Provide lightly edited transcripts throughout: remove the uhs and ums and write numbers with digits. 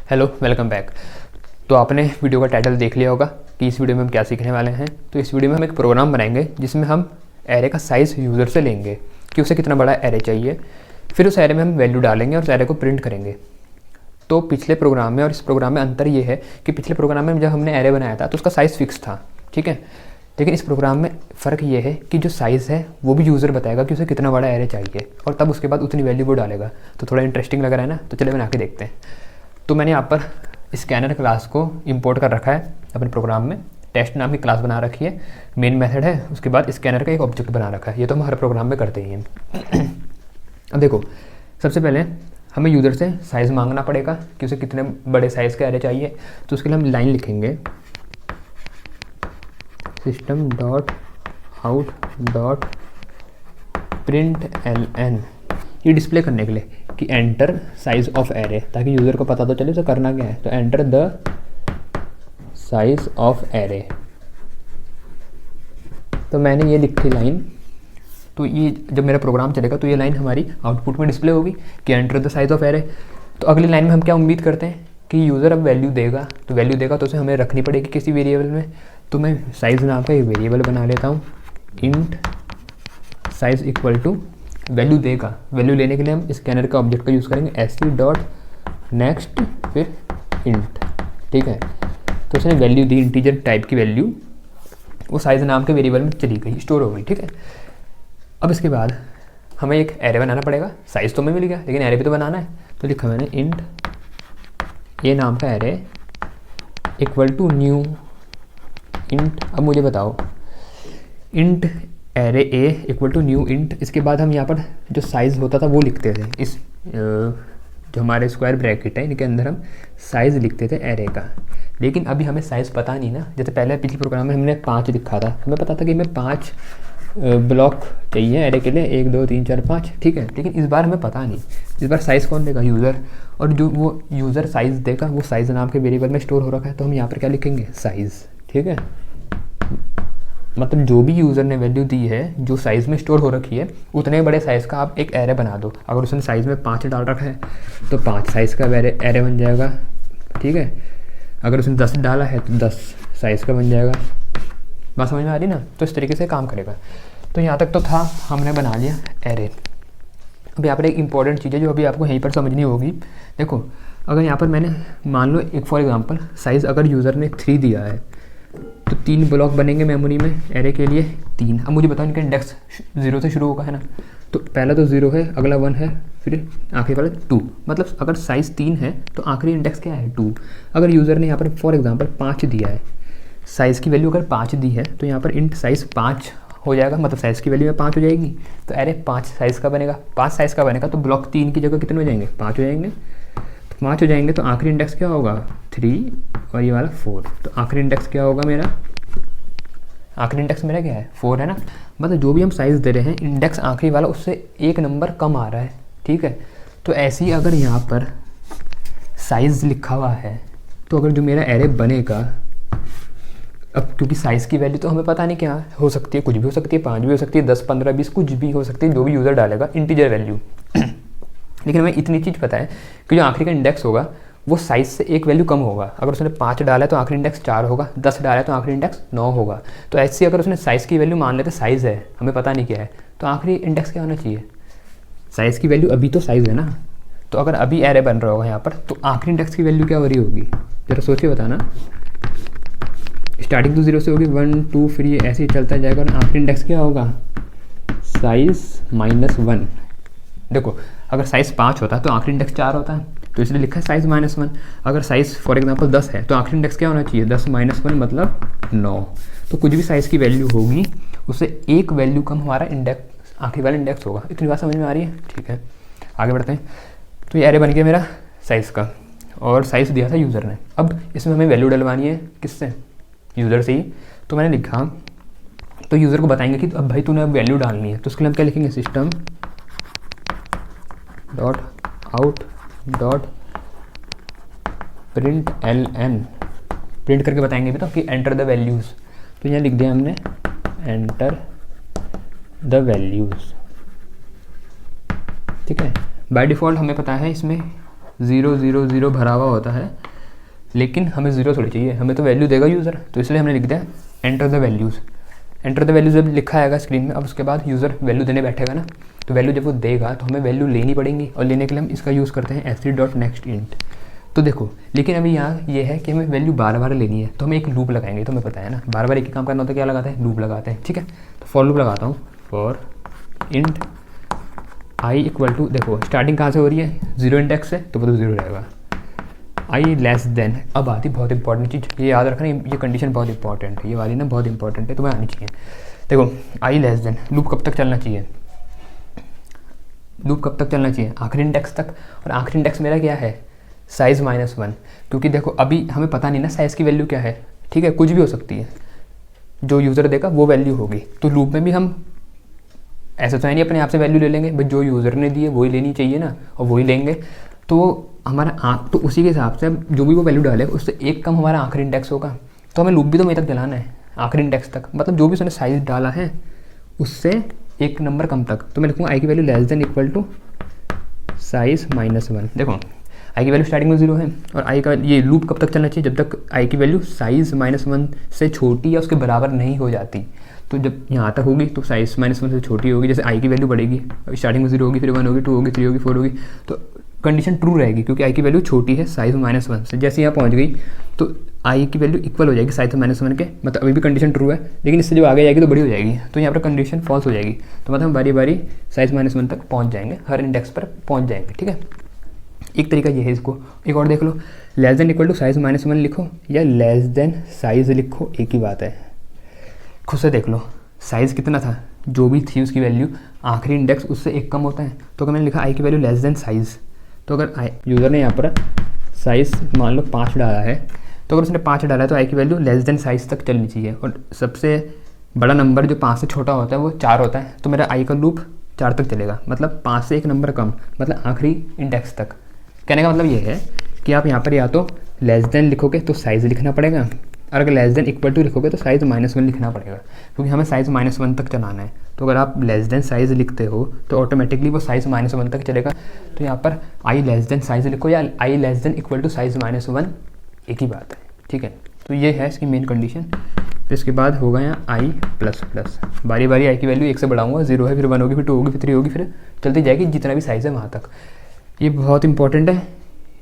Hello, welcome back. तो आपने video का टाइटल देख लिया होगा कि इस वीडियो में हम क्या सीखने वाले हैं। तो इस वीडियो में हम एक प्रोग्राम बनाएंगे जिसमें हम एरे का साइज़ यूज़र से लेंगे कि उसे कितना बड़ा एरे चाहिए। फिर उस एरे में हम वैल्यू डालेंगे और उस एरे को प्रिंट करेंगे। तो पिछले प्रोग्राम में और इस प्रोग्राम में अंतर ये है कि पिछले प्रोग्राम में जब हमने एरे बनाया था तो उसका साइज़ फिक्स था, ठीक है। लेकिन इस प्रोग्राम में फ़र्क ये है कि जो साइज़ है वो भी यूज़र बताएगा कि उसे कितना बड़ा एरे चाहिए और तब उसके बाद उतनी वैल्यू वो डालेगा। तो थोड़ा इंटरेस्टिंग लग रहा है ना, तो चलिए बना के देखते हैं। तो मैंने यहाँ पर स्कैनर क्लास को इंपोर्ट कर रखा है अपने प्रोग्राम में। टेस्ट नाम की क्लास बना रखी है, मेन मेथड है, उसके बाद स्कैनर का एक ऑब्जेक्ट बना रखा है। ये तो हम हर प्रोग्राम में करते ही हैं। अब देखो, सबसे पहले हमें यूज़र से साइज़ मांगना पड़ेगा कि उसे कितने बड़े साइज़ का एरे चाहिए। तो उसके लिए हम लाइन लिखेंगे system dot out dot print ln, ये डिस्प्ले करने के लिए कि एंटर साइज ऑफ एरे, ताकि यूज़र को पता तो चले उसे करना क्या है। तो enter the size of array. तो मैंने ये लिखी लाइन, तो ये जब मेरा प्रोग्राम चलेगा तो ये लाइन हमारी आउटपुट में डिस्प्ले होगी कि enter the size of array. तो अगली लाइन में हम क्या उम्मीद करते हैं कि यूज़र अब वैल्यू देगा, तो वैल्यू देगा तो उसे हमें रखनी पड़ेगी किसी वेरिएबल में। तो मैं साइज़ नाम का एक वेरिएबल बना लेता हूँ, int size equal to value देगा। वैल्यू लेने के लिए हम स्कैनर का ऑब्जेक्ट का यूज़ करेंगे एस डॉट नेक्स्ट फिर इंट, ठीक है। तो उसने वैल्यू दी, इंटीजर टाइप की वैल्यू, वो साइज़ नाम के वेरिएबल में चली गई, स्टोर हो गई, ठीक है। अब इसके बाद हमें एक एरे बनाना पड़ेगा। साइज़ तो हमें मिल गया लेकिन एरे भी तो बनाना है। तो लिखा मैंने इंट ए नाम का array equal to new int. अब मुझे बताओ, int array a equal to new int, इसके बाद हम यहाँ पर जो साइज़ होता था वो लिखते थे। इस जो हमारे स्क्वायर ब्रैकेट है इनके अंदर हम साइज़ लिखते थे एरे का। लेकिन अभी हमें साइज़ पता नहीं ना। जैसे पहले पिछले प्रोग्राम में हमने 5 लिखा था, हमें पता था कि हमें 5 ब्लॉक चाहिए एरे के लिए, 1 2 3 4 5, ठीक है। लेकिन इस बार हमें पता नहीं, इस बार साइज़ कौन देगा, यूज़र। और जो वो यूज़र साइज़ देगा वो साइज़ नाम के वेरिएबल में स्टोर हो रखा है। तो हम यहाँ पर क्या लिखेंगे, साइज़, ठीक है। मतलब जो भी यूज़र ने वैल्यू दी है जो साइज़ में स्टोर हो रखी है, उतने बड़े साइज़ का आप एक एरे बना दो। अगर उसने साइज़ में 5 डाल रखा है तो 5 साइज़ का एरे बन जाएगा, ठीक है। अगर उसने 10 डाला है तो 10 साइज़ का बन जाएगा। बात समझ में आ रही ना। तो इस तरीके से काम करेगा। तो यहाँ तक तो था, हमने बना लिया एरे। अब यहाँ पर एक इंपॉर्टेंट चीज़ है जो अभी आपको यहीं पर समझनी होगी। देखो, अगर यहाँ पर मैंने मान लो एक फॉर एग्जांपल साइज़ अगर यूज़र ने 3 दिया है तो 3 ब्लॉक बनेंगे मेमोरी में एरे के लिए, 3। अब मुझे बताओ इनका इंडेक्स 0 से शुरू होगा, है ना। तो पहला तो 0 है, अगला 1 है, फिर आखिरी वाला 2। मतलब अगर साइज़ 3 है तो आखिरी इंडेक्स क्या है, 2। अगर यूज़र ने यहाँ पर फॉर एग्जांपल 5 दिया है, साइज़ की वैल्यू अगर 5 दी है तो यहाँ पर इंट साइज़ 5 हो जाएगा। मतलब साइज़ की वैल्यू में 5 हो जाएगी। तो एरे 5 साइज़ का बनेगा। 5 साइज़ का बनेगा तो ब्लॉक 3 की जगह कितने हो जाएंगे, 5 हो जाएंगे। 5 हो जाएंगे तो आखिरी इंडेक्स क्या होगा, 3 और ये वाला 4। तो आखिरी इंडेक्स क्या होगा मेरा, आखिरी इंडेक्स मेरा क्या है, 4 है ना। मतलब जो भी हम साइज़ दे रहे हैं, इंडेक्स आखिरी वाला उससे एक नंबर कम आ रहा है, ठीक है। तो ऐसे ही अगर यहाँ पर साइज़ लिखा हुआ है तो अगर जो मेरा एरे बनेगा, अब क्योंकि साइज़ की वैल्यू तो हमें पता नहीं क्या हो सकती है, कुछ भी हो सकती है, 5 भी हो सकती है, 10 15 20 कुछ भी हो सकती है, जो भी यूज़र डालेगा इंटीजर वैल्यू। लेकिन हमें इतनी चीज़ पता है कि जो आखिरी का इंडेक्स होगा वो साइज़ से एक वैल्यू कम होगा। अगर उसने 5 डाला है तो आखिरी इंडेक्स 4 होगा, 10 डाला है तो आखिरी इंडेक्स 9 होगा। तो ऐसे अगर उसने साइज़ की वैल्यू मान लेते साइज़ है, हमें पता नहीं क्या है, तो आखिरी इंडेक्स क्या होना चाहिए, साइज़ की वैल्यू। अभी तो साइज़ है ना, तो अगर अभी एरे बन रहा होगा यहाँ पर तो आखिरी इंडेक्स की वैल्यू क्या हो रही होगी, ज़रा सोच के बताना। स्टार्टिंग तो 0 से होगी, 1 2 फिर ये ऐसे ही चलता जाएगा और आखिरी इंडेक्स क्या होगा, साइज़ -1। देखो, अगर साइज़ 5 होता तो आखिरी इंडेक्स 4 होता है, तो इसलिए लिखा है साइज़ -1। अगर साइज़ फॉर एग्जांपल 10 है तो आखिरी इंडेक्स क्या होना चाहिए, 10 -1 मतलब 9। तो कुछ भी साइज़ की वैल्यू होगी उससे एक वैल्यू कम हमारा इंडेक्स, आखिरी वाला इंडेक्स होगा। इतनी बात समझ में आ रही है, ठीक है। आगे बढ़ते हैं। तो ये एरे बन गया मेरा साइज़ का, और साइज़ दिया था यूज़र ने। अब इसमें हमें वैल्यू डलवानी है, किससे, यूज़र से ही। तो मैंने लिखा, तो यूज़र को बताएंगे कि अब भाई तूने अब वैल्यू डालनी है। तो उसके लिए हम क्या लिखेंगे, system dot out dot print ln, print करके बताएंगे भी तो कि एंटर द वैल्यूज़। तो यहाँ लिख दिया हमने एंटर द वैल्यूज़, ठीक है। बाय डिफ़ॉल्ट हमें पता है इसमें 0 0 0 भरा हुआ होता है, लेकिन हमें 0 थोड़ी चाहिए, हमें तो वैल्यू देगा यूज़र, तो इसलिए हमने लिख दिया enter the values. Enter the values जब लिखा आएगा स्क्रीन में, अब उसके बाद यूज़र वैल्यू देने बैठेगा ना, तो वैल्यू जब वो देगा तो हमें वैल्यू लेनी पड़ेगी, और लेने के लिए हम इसका यूज़ करते हैं std.nextInt। तो देखो, लेकिन अभी यहाँ ये है कि हमें वैल्यू बार बार लेनी है, तो हम एक लूप लगाएंगे, तो हमें पता है ना बार बार एक ही काम करना होता है, क्या लगाते हैं, लूप लगाते हैं, ठीक है। तो फॉर लूप लगाता हूँ, for int i equal to, देखो स्टार्टिंग कहाँ से हो रही है, 0 इंडेक्स से, तो वो तो 0 रहेगा। आई लेस देन, अब आती बहुत इंपॉर्टेंट चीज़, ये याद रखना, ये कंडीशन बहुत इंपॉर्टेंट है, ये वाली ना बहुत इंपॉर्टेंट है, तुम्हें आनी चाहिए। देखो आई लेस देन, लूप कब तक चलना चाहिए, लूप कब तक चलना चाहिए, आखिरी इंडेक्स तक, और आखिरी इंडेक्स मेरा क्या है, साइज़ -1, क्योंकि देखो अभी हमें पता नहीं ना साइज़ की वैल्यू क्या है, ठीक है, कुछ भी हो सकती है, जो यूज़र देगा वो वैल्यू होगी। तो लूप में भी हम ऐसा तो है नहीं अपने आप से वैल्यू ले लेंगे, बट जो यूज़र ने दी है वही लेनी चाहिए ना, और वही लेंगे, तो हमारा आप तो उसी के हिसाब से जो भी वो वैल्यू डाले उससे एक कम हमारा आखिरी इंडेक्स होगा, तो हमें लूप भी तो वहीं तक चलाना है, आखिरी इंडेक्स तक, मतलब जो भी उसने साइज़ डाला है उससे एक नंबर कम तक। तो मैं लिखूँगा आई की value less than equal to size -1। देखो आई की वैल्यू स्टार्टिंग में 0 है, और आई का ये लूप कब तक चलना चाहिए, जब तक आई की वैल्यू साइज़ -1 से छोटी या उसके बराबर नहीं हो जाती। तो जब यहाँ तक होगी तो साइज़ -1 से छोटी होगी, जैसे आई की वैल्यू बढ़ेगी, स्टार्टिंग में 0 होगी, फिर 1 होगी, 2 होगी, 3 होगी, 4 होगी, तो कंडीशन ट्रू रहेगी, क्योंकि आई की वैल्यू छोटी है साइज़ -1 से। जैसे यहाँ पहुँच गई तो आई की वैल्यू इक्वल हो जाएगी साइज़ -1 के, मतलब अभी भी कंडीशन ट्रू है, लेकिन इससे जो आगे जाएगी तो बड़ी हो जाएगी, तो यहाँ पर कंडीशन फॉल्स हो जाएगी। तो मतलब हम बारी बारी साइज़ -1 तक पहुँच जाएंगे, हर इंडेक्स पर पहुँच जाएंगे, ठीक है। एक तरीका ये है इसको, एक और देख लो, less than equal to size -1 लिखो या लेस देन साइज़ लिखो, एक ही बात है, खुद से देख लो साइज़ कितना था, जो भी थी उसकी वैल्यू आखिरी इंडेक्स उससे एक कम होता है। तो अगर मैंने लिखा आई की वैल्यू लेस देन साइज़, तो अगर यूज़र ने यहाँ पर साइज़ मान लो 5 डाला है, तो अगर उसने 5 डाला है तो आई की वैल्यू लेस देन साइज़ तक चलनी चाहिए, और सबसे बड़ा नंबर जो 5 से छोटा होता है वो 4 होता है, तो मेरा आई का लूप 4 तक चलेगा, मतलब 5 से एक नंबर कम, मतलब आखिरी इंडेक्स तक। कहने का मतलब ये है कि आप यहाँ पर या तो लेस देन लिखोगे तो साइज़ लिखना पड़ेगा, और अगर लेस देन इक्वल टू लिखोगे तो साइज़ -1 लिखना पड़ेगा, क्योंकि हमें साइज़ -1 तक चलाना है। तो अगर आप लेस देन साइज़ लिखते हो तो ऑटोमेटिकली वो साइज़ -1 तक चलेगा। तो यहाँ पर आई लेस देन साइज़ लिखो या I less than equal to size -1, एक ही बात है, ठीक है। तो ये है इसकी मेन कंडीशन। फिर इसके बाद होगा यहाँ आई ++, बारी बारी आई की वैल्यू 1 से बढ़ाऊँगा, 0 है, फिर 1 होगी, फिर 2 होगी, फिर 3 होगी, फिर चलती जाएगी जितना भी साइज़ है वहाँ तक। ये बहुत इंपॉर्टेंट है,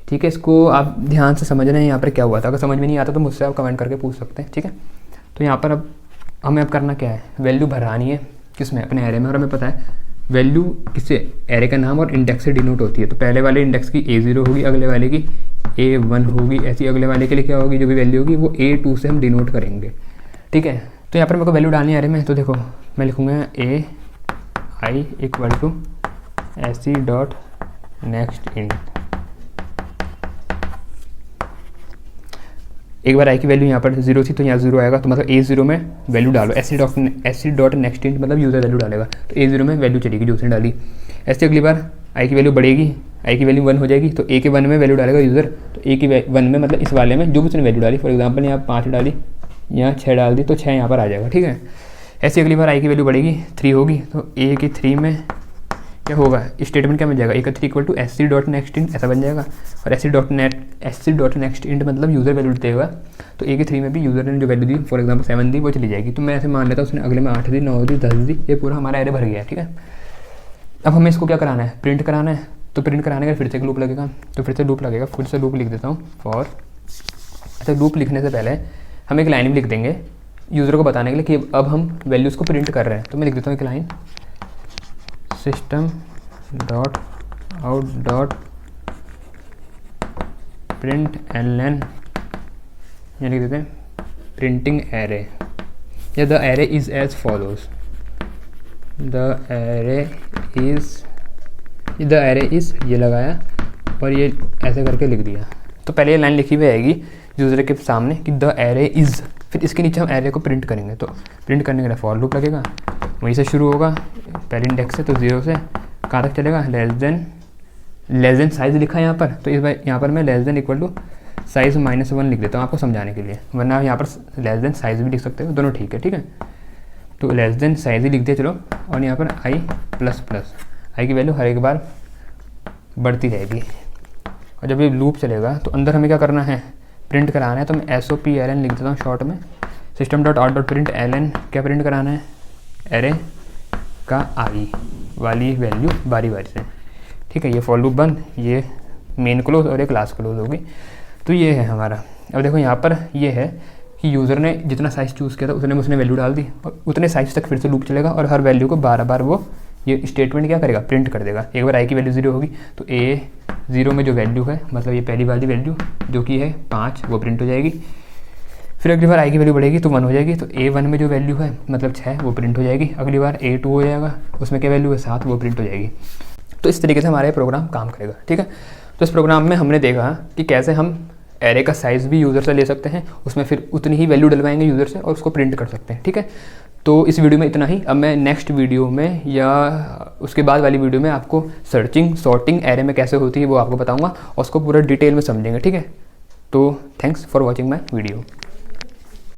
ठीक है, इसको आप ध्यान से समझना है यहाँ पर क्या हुआ था। अगर समझ में नहीं आता तो मुझसे आप कमेंट करके पूछ सकते हैं, ठीक है। तो यहाँ पर अब हमें करना क्या है, वैल्यू भरानी है किसमें, अपने एरे में, और हमें पता है वैल्यू किससे, एरे का नाम और इंडेक्स से डिनोट होती है। तो पहले वाले इंडेक्स की A0 होगी, अगले वाले की A1 होगी, ऐसी अगले वाले के लिए क्या होगी, जो भी वैल्यू होगी वो A2 से हम डिनोट करेंगे, ठीक है। तो यहाँ पर मेरे को वैल्यू डालनी है एरे में, तो देखो मैं लिखूँगा AI इक्वल टू std.nextInt। एक बार आई की वैल्यू यहाँ पर 0 थी तो यहाँ 0 आएगा, तो मतलब A0 में वैल्यू डालो, std.nextInt मतलब यूज़र वैल्यू डालेगा, तो A0 में वैल्यू चलेगी जो उसने डाली। ऐसे अगली बार आई की वैल्यू बढ़ेगी, आई की वैल्यू 1 हो जाएगी, तो A के 1 में वैल्यू डालेगा यूज़र, तो A की 1 में मतलब इस वाले में जो भी उसने वैल्यू डाली, फॉर एग्जाम्पल यहाँ 5 डाली, यहाँ 6 डाल दी, तो 6 यहाँ पर आ जाएगा, ठीक है। ऐसे अगली बार आई की वैल्यू बढ़ेगी, 3 होगी, तो A की 3 में क्या होगा, स्टेटमेंट क्या बन जाएगा, A का 3 इक्वल टू std.nextInt ऐसा बन जाएगा, और std.nextInt मतलब यूज़र वैल्यू देगा, तो A की 3 में भी यूज़र ने जो वैल्यू दी, फॉर एग्जाम्पल 7 दी, वो चली जाएगी। तो मैं ऐसे मान लेता हूँ उसने अगले में 8 दी, 9 दी, 10 दी, ये पूरा हमारा एरे भर गया, ठीक है। अब हमें इसको क्या कराना है, प्रिंट कराना है, तो प्रिंट कराने का फिर से एक लूप लगेगा, तो फिर से लूप लगेगा, फिर से लूप लिख देता हूँ फॉर। अच्छा, लूप लिखने से पहले हम एक लाइन भी लिख देंगे यूज़र को बताने के लिए कि अब हम वैल्यूज़ को प्रिंट कर रहे हैं। तो मैं लिख देता हूँ एक लाइन, system.out.println, ये लिख देते हैं प्रिंटिंग एरे, या the array is as follows, the array is ये लगाया और ये ऐसे करके लिख दिया। तो पहले ये लाइन लिखी हुई आएगी यूज़र के सामने कि द एरे इज़, फिर इसके नीचे हम एरे को प्रिंट करेंगे। तो प्रिंट करने के लिए फॉर लूप लगेगा, वहीं से शुरू होगा पहले इंडेक्स से, तो 0 से कहाँ तक चलेगा, लेस देन साइज़ लिखा है यहाँ पर, तो इस बार यहाँ पर मैं less than equal to size -1 लिख देता हूँ आपको समझाने के लिए, वरना यहाँ पर लेस देन साइज़ भी लिख सकते हो, दोनों ठीक है, ठीक है। तो लेस देन साइज़ ही लिख दिया चलो, और यहाँ पर आई ++, आई की वैल्यू हर एक बार बढ़ती रहेगी, और जब ये लूप चलेगा तो अंदर हमें क्या करना है, प्रिंट कराना है। तो मैं SOPLN लिख देता हूँ शॉर्ट में, system.out.println क्या प्रिंट कराना है, एरे का आई वाली वैल्यू बारी बारी से, ठीक है। ये फॉर लूप बंद, ये मेन क्लोज और ये क्लास क्लोज होगी। तो ये है हमारा। अब देखो यहाँ पर ये है कि यूज़र ने जितना साइज़ चूज़ किया था उतने में उसने वैल्यू डाल दी और उतने साइज़ तक फिर से लूप चलेगा और हर वैल्यू को बार बार वो ये स्टेटमेंट क्या करेगा, प्रिंट कर देगा। एक बार आई की वैल्यू 0 होगी तो A0 में जो वैल्यू है, मतलब ये पहली वाली वैल्यू जो कि है 5, वो प्रिंट हो जाएगी। फिर अगली बार आई की वैल्यू बढ़ेगी तो 1 हो जाएगी, तो A1 में जो वैल्यू है मतलब 6 वो प्रिंट हो जाएगी। अगली बार A2 हो जाएगा, उसमें क्या वैल्यू है 7, वो प्रिंट हो जाएगी। तो इस तरीके से हमारा ये प्रोग्राम काम करेगा, ठीक है। तो इस प्रोग्राम में हमने देखा कि कैसे हम एरे का साइज़ भी यूज़र से ले सकते हैं, उसमें फिर उतनी ही वैल्यू डलवाएंगे यूज़र से और उसको प्रिंट कर सकते हैं, ठीक है। तो इस वीडियो में इतना ही। अब मैं नेक्स्ट वीडियो में या उसके बाद वाली वीडियो में आपको सर्चिंग सॉर्टिंग एरे में कैसे होती है वो आपको बताऊंगा और उसको पूरा डिटेल में समझेंगे, ठीक है। तो thanks for watching my video.